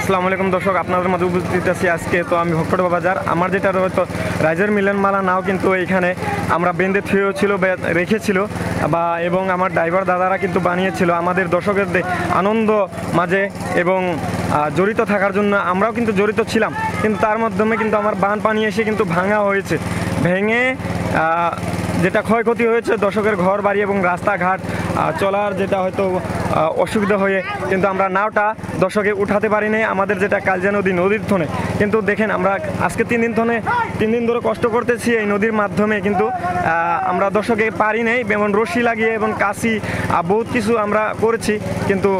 আসসালামু আলাইকুম দর্শক, আপনাদের মাঝে উপস্থিত আছি আজকে। তো আমি ভক্তডোবা বাজার, আমার যেটা হয়তো রাইজের মিলনমালা নাও কিন্তু এইখানে আমরা বেঁধে থুয়েছিল রেখেছিল বা এবং আমার ড্রাইভার দাদারা কিন্তু বানিয়েছিল আমাদের দর্শকদের আনন্দ মাঝে এবং জড়িত থাকার জন্য আমরাও কিন্তু জড়িত ছিলাম। কিন্তু তার মাধ্যমে কিন্তু আমার বান পানি এসে কিন্তু ভাঙা হয়েছে, ভেঙে যেটা ক্ষয়ক্ষতি হয়েছে দর্শকের ঘর বাড়ি এবং রাস্তাঘাট চলার যেটা হয়তো অসুবিধা হয়ে কিন্তু আমরা নাওটা দর্শকে উঠাতে পারি নাই, আমাদের যেটা কালজা নদীর থনে। কিন্তু দেখেন আমরা আজকে 3 দিন ধরে কষ্ট করতেছি এই নদীর মাধ্যমে, কিন্তু আমরা দর্শকে পারি নাই। যেমন রশি লাগিয়ে এবং কাশি বহুত কিছু আমরা করেছি, কিন্তু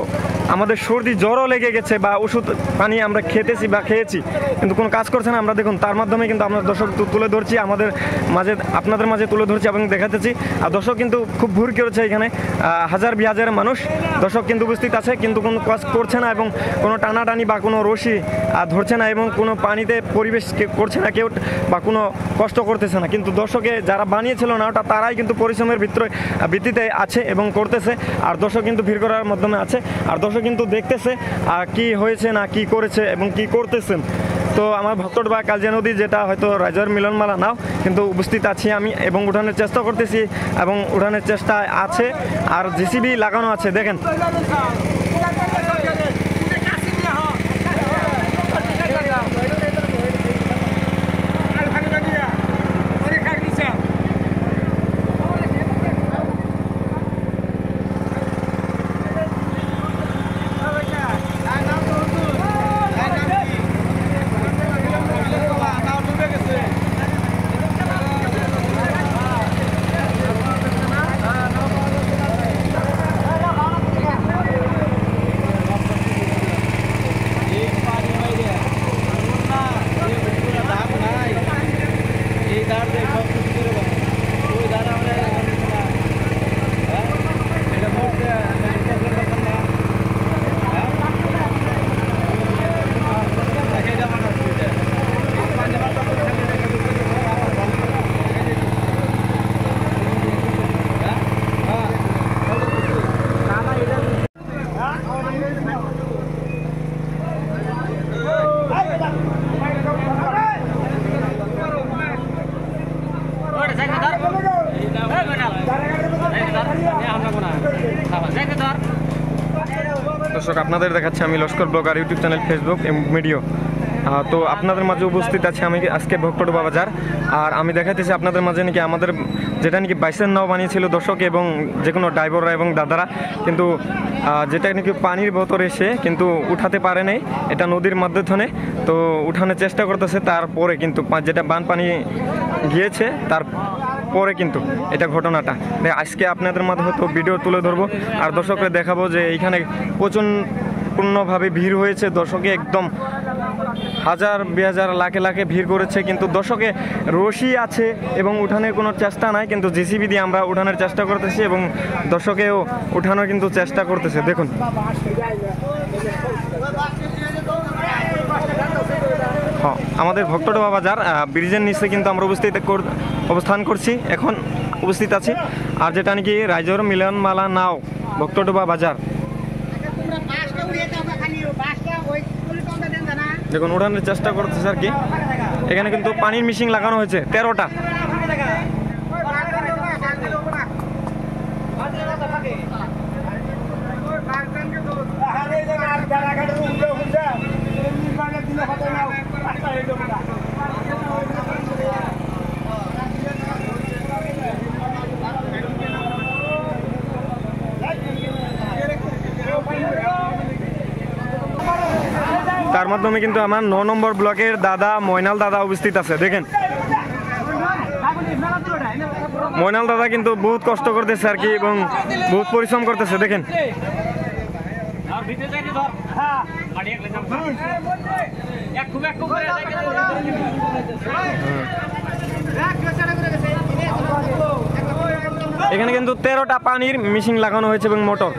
আমাদের সর্দি জ্বরও লেগে গেছে বা ওষুধ পানি আমরা খেয়েছি কিন্তু কোনো কাজ করছে না। আমরা দেখুন তার মাধ্যমে কিন্তু আমরা দর্শক তুলে ধরছি, আমাদের মাঝে আপনাদের মাঝে তুলে ধরছি এবং দেখাতেছি। আর দর্শক কিন্তু খুব ভুল করেছে, এখানে হাজার মানুষ দর্শক কিন্তু উপস্থিত আছে, কিন্তু কোনো কাজ করছে না এবং কোনো টানাটানি বা কোনো রশি ধরছে না এবং কোনো পানিতে পরিবেশ করছে না কেউ বা কোনো কষ্ট করতেছে না। কিন্তু দর্শকে যারা বানিয়েছিল না ওটা তারাই কিন্তু পরিশ্রমের ভিত্তিতে আছে এবং করতেছে। আর দর্শক কিন্তু ভিড় করার মাধ্যমে আছে, আর দর্শক কিন্তু দেখতেছে কি হয়েছে না কি করেছে এবং কি করতেছেন। তো আমার ভক্তডোবা কালজা নদী যেটা হয়তো রাইজের মিলনমালা নাও কিন্তু উপস্থিত আছি আমি এবং উঠানোর চেষ্টা করতেছি এবং উঠানোর চেষ্টা আছে। আর জেসিবি লাগানো আছে, দেখেন দর্শক আপনাদের দেখাচ্ছি আমি Laskar blogger YouTube channel, Facebook video. তো আপনাদের মাঝে উপস্থিত আছে আমি আজকে ভক্তডোবা বাজার। আর আমি দেখাইতেছি আপনাদের মাঝে নাকি আমাদের যেটা নাকি বাইসের নাও বানিয়েছিল দর্শক এবং যে কোনো ড্রাইভাররা এবং দাদারা, কিন্তু যেটা নাকি পানির বোতল এসে কিন্তু উঠাতে পারে নাই, এটা নদীর মাধ্যমে তো উঠানোর চেষ্টা করতেছে। তারপরে কিন্তু যেটা বান পানি গিয়েছে তারপরে কিন্তু এটা ঘটনাটা আজকে আপনাদের মাঝে হয়তো ভিডিও তুলে ধরবো আর দর্শকরা দেখাবো যে এইখানে প্রচণ্ডভাবে ভিড় হয়েছে। দর্শকে একদম হাজার লাখে ভিড় করেছে, কিন্তু দর্শকে রশি আছে এবং উঠানোর কোনো চেষ্টা নাই, কিন্তু জেসিবি দিয়ে আমরা উঠানোর চেষ্টা করতেছি এবং দর্শকেও উঠানোর কিন্তু চেষ্টা করতেছে। দেখুন আমাদের ভক্তডোবা বাজার ব্রিজের নিচে কিন্তু আমরা অবস্থান করছি, এখন উপস্থিত আছি। আর যেটা নাকি রাইজের মিলনমালা নাও ভক্তডোবা বাজার, দেখুন উঠানোর চেষ্টা করতেছে আর কি। এখানে কিন্তু পানির মেশিন লাগানো হয়েছে 13টা। তার মাধ্যমে কিন্তু আমার 9 নম্বর ব্লকের দাদা ময়নাল দাদা উপস্থিত আছে। দেখেন ময়নাল দাদা কিন্তু বহুত কষ্ট করতেছে আর কি এবং বহুত পরিশ্রম করতেছে। দেখেন এখানে কিন্তু 13টা পানির মেশিন লাগানো হয়েছে এবং মোটর।